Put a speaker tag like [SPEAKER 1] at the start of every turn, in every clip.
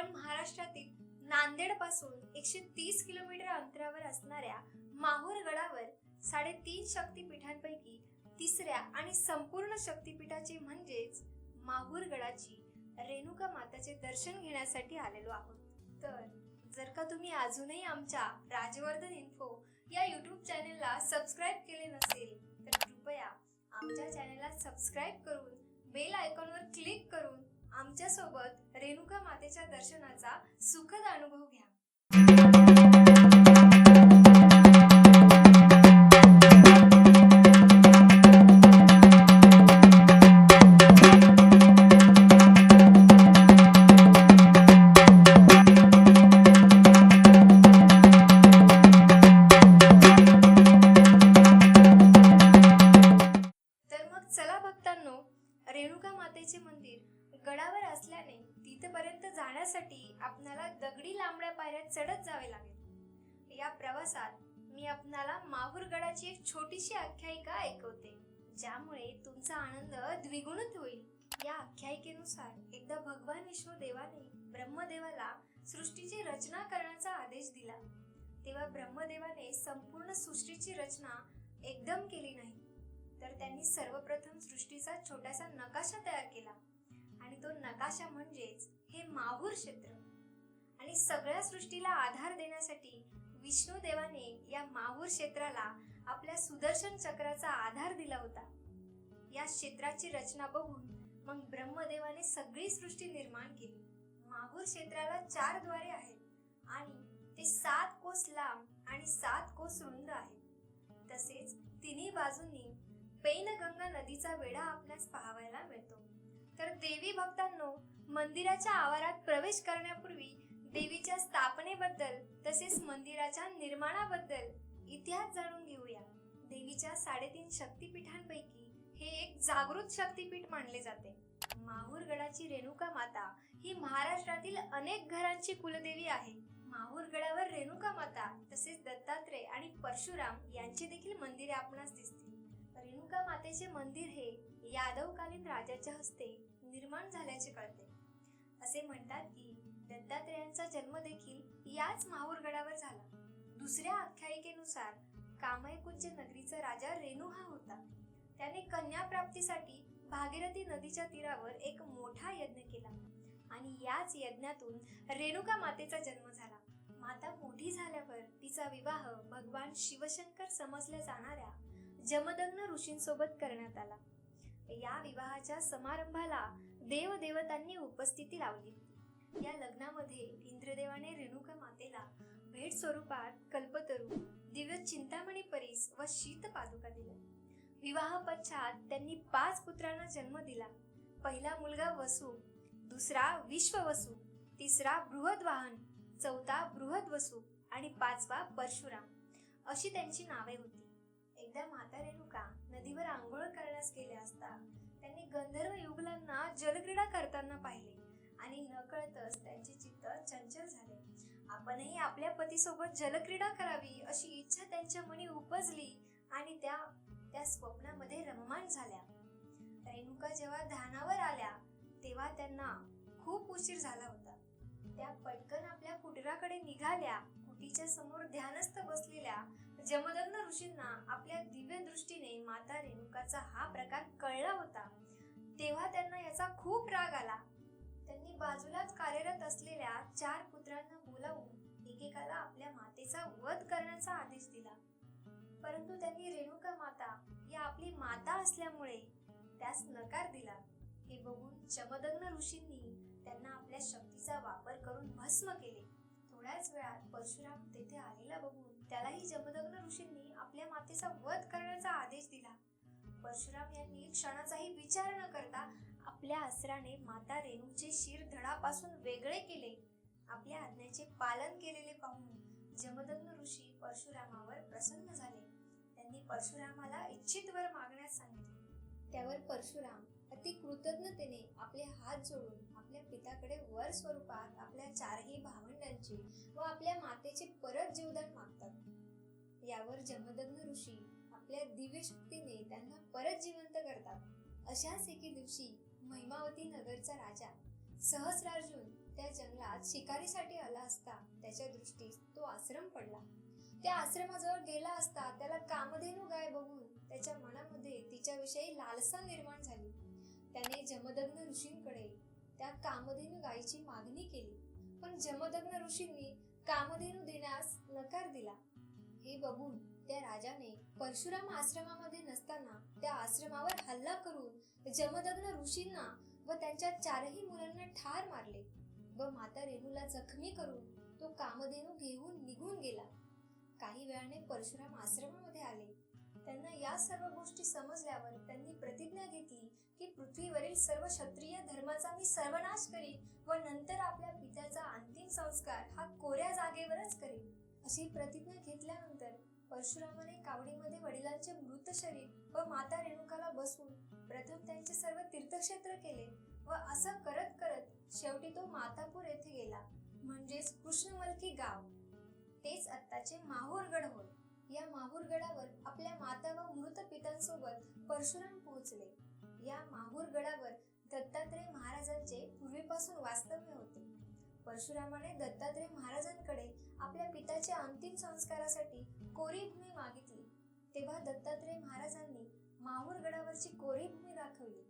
[SPEAKER 1] आपण महाराष्ट्रातील नांदेड पासून 130 किलोमीटर अंतरावर असणाऱ्या माहूर गडावर 3.5 शक्तिपीठांपैकी तिसऱ्या आणि संपूर्ण शक्तिपीठाचे म्हणजेच माहूर गडाची रेणुका माताचे दर्शन घेण्यासाठी आलेलो आहोत। तर जर का तुम्ही अजूनही आमच्या राजवर्धन इन्फो या यूट्यूब चॅनलला सबस्क्राईब केले नसेल तर कृपया आमच्या चॅनलला सबस्क्राईब करून बेल आयकॉनवर क्लिक करून आमच्या सोबत रेणुका मातेच्या दर्शनाचा सुखद अनुभव घ्या। तर मग चला भक्तांनो, रेणुका मातेचे मंदिर गडावर असल्याने तिथपर्यंत जाण्यासाठी आपल्याला दगडी लांबड्या पायऱ्या चढत जावे लागेल। या प्रवासात मी आपणाला माहूर गडाची एक छोटीशी आख्यायिका ऐकवते, ज्यामुळे तुमचा आनंद द्विगुणित होईल। या आख्यायिकेनुसार एकदा भगवान विष्णुदेवाने ब्रह्मदेवाला सृष्टीची रचना करण्याचा आदेश दिला। तेव्हा ब्रह्मदेवाने संपूर्ण सृष्टीची रचना एकदम केली नाही, तर त्यांनी सर्वप्रथम सृष्टीचा छोटासा नकाशा तयार केला आणि तो नकाशा म्हणजेच हे माहूर क्षेत्र। आणि सगळ्या सृष्टीला आधार देण्यासाठी विष्णुदेवाने या माहूर क्षेत्राला आपल्या सुदर्शन चक्राचा आधार दिला होता। या क्षेत्राची रचना बघून मग ब्रह्मदेवाने सगळी सृष्टी निर्माण केली। माहूर क्षेत्राला 4 द्वारे आहेत आणि ते 7 कोस लांब आणि 7 कोस रुंद आहेत। तसेच तिन्ही बाजूंनी पैनगंगा नदीचा वेढा आपल्यास पाहायला मिळतो। तर देवी भक्तांनो, मंदिराच्या आवारात प्रवेश करण्यापूर्वी देवीच्या स्थापनेबद्दल तसेच मंदिराच्या निर्माणाबद्दल इतिहास जाणून घेऊया। देवीच्या 3.5 शक्तिपीठांपैकी हे एक जागृत शक्तिपीठ मानले जाते। माहूर गडाची रेणुका माता ही महाराष्ट्रातील अनेक घरांची कुलदेवी आहे। माहूर गडावर रेणुका माता तसेच दत्तात्रय आणि परशुराम यांची देखील मंदिरे आपणास दिसतील। रेणुका मातेचे मंदिर हे यादवकालीन राजाच्या हस्ते निर्माण झाल्याचे कळते। असे म्हणतात की दत्तात्रेयांचा जन्म देखील याच माहूर गडावर झाला। दुसऱ्या आख्यायिकेनुसार कामयकुंज नगरीचा राजा रेणू हा होता। त्याने कन्या प्राप्तीसाठी भागीरथी नदीच्या तीरावर एक मोठा यज्ञ केला आणि याच यज्ञातून रेणुका मातेचा जन्म झाला। माता मोठी झाल्यावर तिचा विवाह भगवान शिवशंकर समजल्या जाणाऱ्या जमदग्न ऋषींसोबत करण्यात आला। या विवाहाच्या समारंभाला देवदेवतांनी उपस्थिती लावली। या लग्नामध्ये इंद्रदेवाने रेणुका मातेला भेट स्वरूपात कल्पतरू, दिव्य चिंतामणी परीस व शीत पादुका दिल्या। विवाह पश्चात त्यांनी 5 पुत्रांना जन्म दिला। पहिला मुलगा वसु, दुसरा विश्ववसु, तिसरा बृहद्वाहन, चौथा बृहद्वसु आणि 5वा परशुराम अशी त्यांची नावे होती। एकदा माता रेणुका नदीवर आंघोळ करण्यास गेल्या असता त्यांनी गंधर्व युगलांना जलक्रीडा करताना पाहिले आणि नकळतच त्यांचे चित्त चंचल झाले। आपणही आपल्या पतीसोबत जलक्रीडा करावी अशी इच्छा त्यांच्या मनी उपजली आणि त्या स्वप्नामध्ये रममाण झाल्या। रेणुका जेव्हा ध्यानावर आल्या तेव्हा त्यांना खूप उशीर झाला होता। त्या पटकन आपल्या कुटीराकडे निघाल्या। कुटीच्या समोर ध्यानस्थ बसलेल्या जमदग्न ऋषींना आपल्या दिव्य दृष्टीने माता रेणुकाचा हा प्रकार कळला होता। तेव्हा त्यांना याचा खूप राग आला। त्यांनी बाजूलाच कार्यरत असलेल्या 4 पुत्रांना बोलावून एकेकाला आपल्या मातेचा वध करण्याचा आदेश दिला। परंतु त्यांनी रेणुका माता या आपली माता असल्यामुळे त्यास नकार दिला। हे बघून जमदग्न ऋषींनी त्यांना आपल्या शक्तीचा वापर करून भस्म केले। थोड्याच वेळात परशुराम तेथे आलेला बघून त्यालाही जमदग्न ऋषींनी आपल्या मातेचा वध करण्याचा आदेश दिला। परशुराम यांनी क्षणाचाही विचार न करता आपल्या अस्त्राने माता रेणूचे शिर धडापासून वेगळे केले। आपल्या आज्ञेचे पालन केलेले पाहून जमदग्न ऋषी परशुरामावर प्रसन्न झाले। त्यांनी परशुरामाला इच्छित वर मागण्यास सांगितले। त्यावर परशुराम अति कृतज्ञतेने आपले हात जोडून आपल्या पित्याकडे वर स्वरूपात आपल्या 4ही भावंडांचे व आपल्या मातेचे परत जीवदान मागतात। यावर जमदग्न ऋषी आपल्या दिव्य शक्तीने त्यांना परत जिवंत करतात। अशाच एके दिवशी महिमावती नगरचा राजा सहस्रार्जुन त्या जंगलात जंगलात शिकारीसाठी आला असता त्याच्या दृष्टीस तो आश्रम पडला. त्या आश्रमाजवळ गेला असता त्याला कामधेनू गाय बघून त्याच्या मनामध्ये तिच्याविषयी लालसा निर्माण झाली. त्याने जमदग्न ऋषींकडे त्या कामधेनू गायीची मागणी केली, पण जमदग्न ऋषींनी कामधेनू देण्यास नकार दिला. हे बघून त्या राजाने परशुराम आश्रमामध्ये नसताना त्या आश्रमावर हल्ला करून जमदग्न ऋषींना व त्यांच्या 4ही मुलांना ठार मारले व माता रेणूला जखमी करून तो कामधेनू घेऊन निघून गेला. काही वेळाने परशुराम आश्रमामध्ये आले. त्यांना या सर्व गोष्टी समजल्यावर त्यांनी प्रतिज्ञा घेतली की पृथ्वीवरील सर्व क्षत्रिय धर्माचा मी सर्वनाश करीन व नंतर आपल्या पित्याचा अंतिम संस्कार हा कोऱ्या जागेवरच करेन. अशी प्रतिज्ञा घेतल्यानंतर परशुरामाने कावडीमध्ये वडिलांचे मृत शरीर व माता रेणुकाला बसवून प्रथम त्यांचे सर्व तीर्थक्षेत्र केले व असं करत करत शेवटी तो मातापूर येथे गेला, म्हणजेच कृष्णमलकी गाव. तेच आत्ताचे माहूरगड होय. या माहूरगडावर आपल्या माता व मृत पितांसोबत परशुराम पोहोचले. या माहूरगडावर दत्तात्रय महाराजांचे पूर्वीपासून वास्तव्य होते. परशुरामाने दत्तात्रय महाराजांकडे आपल्या पित्याच्या अंतिम संस्कारासाठी कोरी भूमी मागितली. तेव्हा दत्तात्रय महाराजांनी माहूरगडावरची कोरी भूमी दाखवली.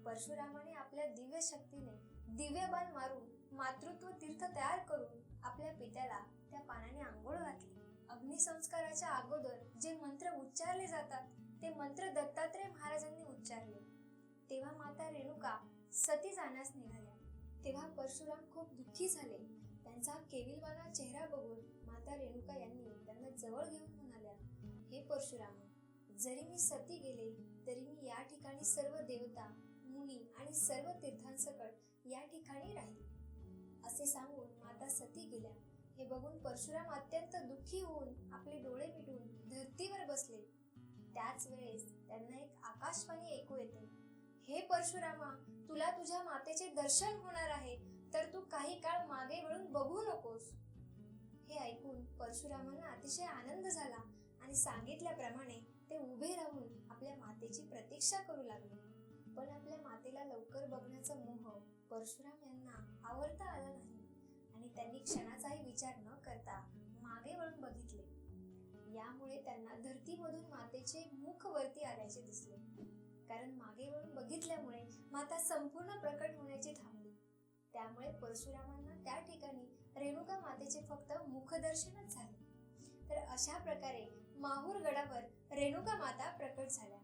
[SPEAKER 1] परशुरामाने आपल्या दिव्य शक्तीने दिव्य बाण मारून मातृत्व तीर्थ तयार करून आपल्या पित्याला त्या पाण्याने आंघोळ घातली. अग्निसंस्काराच्या अगोदर जे मंत्र उच्चारले जातात ते मंत्र दत्तात्रय महाराजांनी उच्चारले. तेव्हा माता रेणुका सती जाण्यास निघाल्या. तेव्हा परशुराम खूप दुःखी झाले. त्यांचा केविलवाणा चेहरा बघून माता रेणुका यांनी त्यांना जवळ घेऊन म्हणाल्या, हे परशुरामा, जरी मी सती गेले तरी मी या ठिकाणी सर्व देवता, मुनी आणि सर्व तीर्थांसकट या ठिकाणी राहील. असे सांगून माता सती गेल्या. हे बघून परशुराम अत्यंत दुःखी होऊन आपले डोळे मिटून धरतीवर बसले. त्याच वेळेस त्यांना एक आकाशवाणी ऐकू येते, हे परशुरामा, तुला तुझ्या मातेचे दर्शन होणार आहे, तर तू काही काळ मागे वळून बघू नकोस. हे ऐकून परशुरामांना अतिशय आनंद झाला आणि सांगितल्याप्रमाणे ते उभे राहून आपल्या मातेची प्रतीक्षा करू लागले. पण आपल्या मातेला लवकर बघण्याचा मोह परशुराम यांना आवरता आला नाही आणि त्यांनी क्षणाचाही विचार न करता मागे वळून बघितले. यामुळे त्यांना धरतीमधून मातेचे मुख वरती आल्याचे दिसले, कारण मागे वळून बघितल्यामुळे माता संपूर्ण प्रकट होण्याची थांबली. त्यामुळे परशुरामांना त्या ठिकाणी रेणुका मातेचे फक्त मुखदर्शनच झाले. तर अशा प्रकारे माहूरगडावर रेणुका माता प्रकट झाल्या.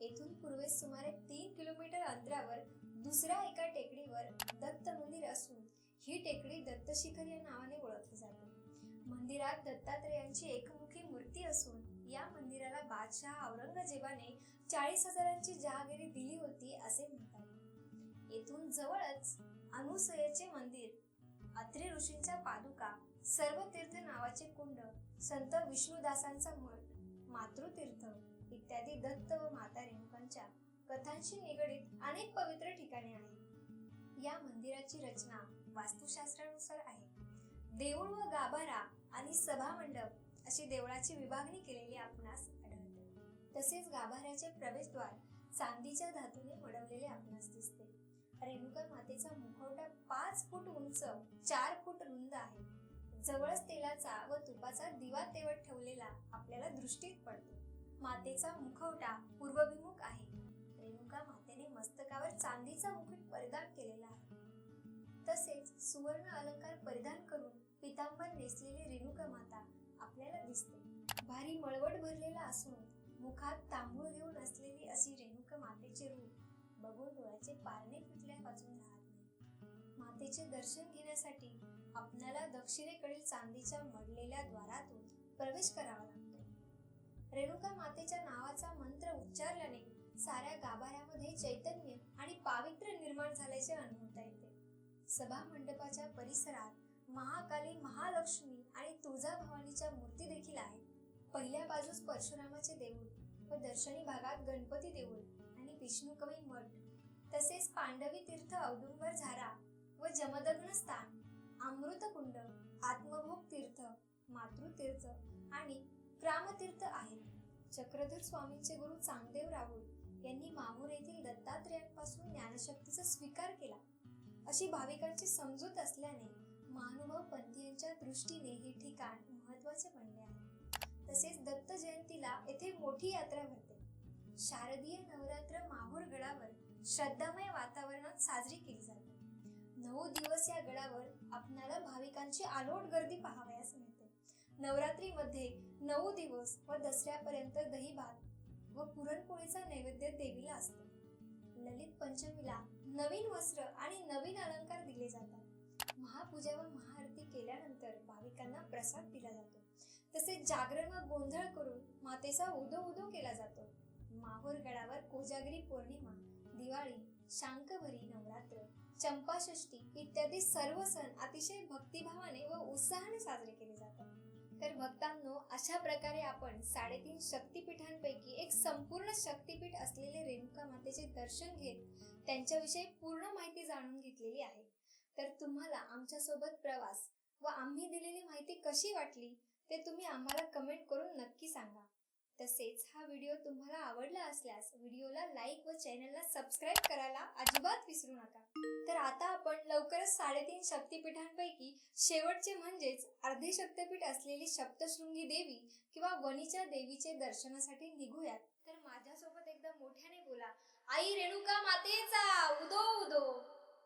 [SPEAKER 1] येथून पूर्वेस सुमारे 3 किलोमीटर अंतरावर दुसऱ्या एका टेकडीवर दत्त मंदिर असून ही टेकडी दत्तशिखर या नावाने ओळखली जाते. मंदिरात दत्तात्रयांची एकमुखी मूर्ती असून या मंदिराला बादशाह औरंगजेबाने 40,000ची जहागिरी दिली होती असे म्हणतात. येथून जवळच अनुसयेचे मंदिर, अत्रि ऋषींच्या पादुका, सर्वतीर्थ नावाचे कुंड, संत विष्णुदासांचा मठ, मातृतीर्थ इत्यादी दत्त व माता रेणुकांच्या कथांशी निगडीत अनेक पवित्र ठिकाणे आहेत. या मंदिराची रचना वास्तुशास्त्रानुसार आहे. देऊळ व गाभारा आणि सभा मंडप अशी देवळाची विभागणी केलेली आपणास आढळते. तसेच गाभाऱ्याचे प्रवेशद्वार चांदीच्या धातूने मडवलेले आपणास दिसते. रेणुका मातेचा मुखवटा 5 फूट उंच, 4 फूट रुंद आहे. जवळच तेलाचा व तुपाचा दिवा तेवत ठेवलेला आपल्याला दृष्टीत पडतो. मातेचा मुखवटा पूर्वभिमुख आहे. रेणुका मातेने मस्तकावर चांदीचा मुकुट परिधान केलेला आहे. तसेच सुवर्ण अलंकार परिधान करून पितांबर नेसलेली रेणुका माता आपल्याला दिसते. भारी मळवट भरलेला असून मुखात तांबूळ घेऊन असलेली अशी रेणुका मातेचे रूप बघून डोळ्याचे पारणे फुटल्यापासून राहत नाही. मातेचे दर्शन घेण्यासाठी आपल्याला दक्षिणेकडील चांदीच्या मडलेल्या द्वारातून प्रवेश करावा लागतो. रेणुका मातेच्या नावाचा मंत्र उच्चारल्याने साऱ्या गाभाऱ्यामध्ये चैतन्य आणि पावित्र्य निर्माण झाल्याचे अनुभवता येते. सभा मंडपाच्या परिसरात महाकाली, महालक्ष्मी आणि तुळजाभवानीच्या मूर्ती देखील आहेत. पहिल्या बाजूस परशुरामाचे देऊळ व दर्शनी भागात गणपती देऊळ आणि विष्णुकवी मठ, तसेच पांडवी तीर्थ, औदुंबर झारा व जमदग्न स्थान, अमृतकुंड, आत्मभोग तीर्थ, मातृतीर्थ आणि ग्रामतीर्थ आहेत. चक्रधर स्वामींचे गुरु चांगदेव राहुल यांनी माहूर येथील दत्तात्रयांपासून ज्ञानशक्तीचा स्वीकार केला अशी भाविकांची समजूत असल्याने महानुभाव पंथीयांच्या दृष्टीने हे ठिकाण महत्त्वाचे बनले आहे. तसेच दत्त जयंतीला येथे मोठी यात्रा भरते. शारदीय नवरात्र माहूर गडावर श्रद्धामय वातावरणात साजरी केली जाते. 9 दिवस या गडावर आपणाला भाविकांची अलोट गर्दी पाहावयास मिळते. नवरात्रीमध्ये 9 दिवस व दसऱ्यापर्यंत दहीभात व पुरणपोळीचा नैवेद्य देवीला असतो. ललित पंचमीला नवीन वस्त्र आणि नवीन अलंकार दिले जातात. महापूजा व महाआरती केल्यानंतर भाविकांना प्रसाद दिला जातो. तसेच जागरण व गोंधळ करून मातेचा उदो उदो केला जातो. माहूर गडावर कोजागिरी पौर्णिमा, दिवाळी, शांकभरी नवरात्र, चंपाषष्ठी इत्यादी सर्व सण अतिशय भक्तिभावाने व उत्साहाने साजरे केले जातात. तर भक्तांनो, अशा प्रकारे आपण 3.5 शक्तिपीठांपैकी एक संपूर्ण शक्तिपीठ असलेले रेणुका मातेचे दर्शन घेत त्यांच्याविषयी पूर्ण माहिती जाणून घेतलेली आहे. तर तुम्हाला आमच्यासोबत प्रवास व आम्ही दिलेली माहिती कशी वाटली ते तुम्ही आम्हाला कमेंट करून नक्की सांगा. तसेच हा व्हिडिओ तुम्हाला आवडला असल्यास व्हिडिओला लाईक व चॅनलला सबस्क्राईब करायला अजिबात विसरू नका. तर आता आपण लवकरच 3.5 शक्तिपीठांपैकी शेवटचे म्हणजेच अर्धे शक्तिपीठ असलेली सप्तशृंगी देवी किंवा वणीच्या देवीचे दर्शनासाठी निघूयात. तर माझ्यासोबत एकदा मोठ्याने बोला, आई रेणुका मातेचा उदो उदो.